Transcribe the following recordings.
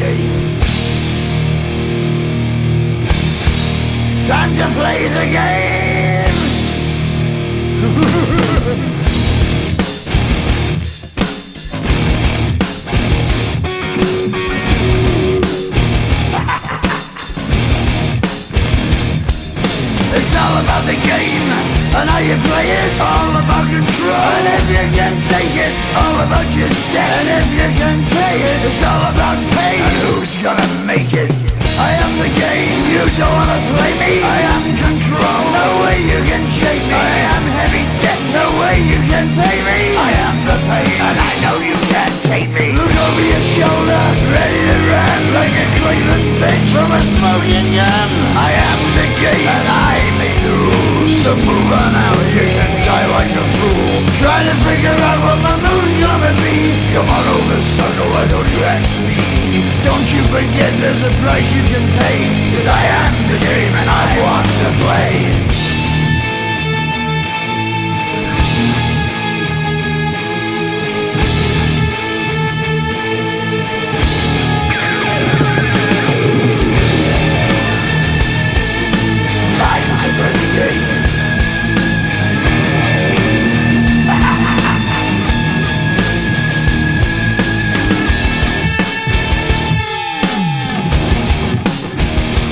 game. Time to play the game. It's all about the game and how you play it. All about control, and if you can take it, all about your debt. And if you can pay it, it's all about pain. And who's gonna make it? I am the game, you don't wanna play me. I am control, no way you can shake me. I am heavy debt, no way you can pay me. I am the pain, and I know you can't take me. Look over your shoulder, ready to run like a Cleveland bitch from a smoking gun. I am the game, and I make the rules. So move on out, you can die like a fool. Try to figure out what my move's gonna be. Come on over, sucker, why don't you ask me? Don't you forget there's a price you can pay, 'cause I am the game and I want to play. Time to play the game.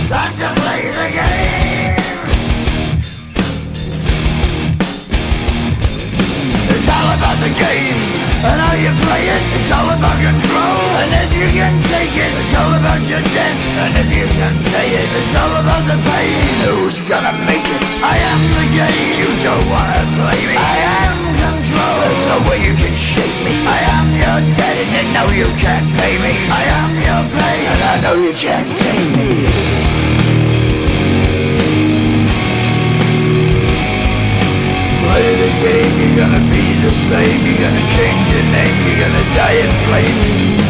Time to play the game. It's all about the game and how you play it. It's all about control, and if you can take it, it's all about your debt. And if you can pay it, it's all about the pain. Who's gonna make it? I am the game. You don't wanna play me. I am control. There's no way you can shake me. I am your debt, and you know you can't pay me. I am your pain, and I know you can't take me. Play the game, you're gonna be the same. You're gonna change your name, you're gonna die in flames.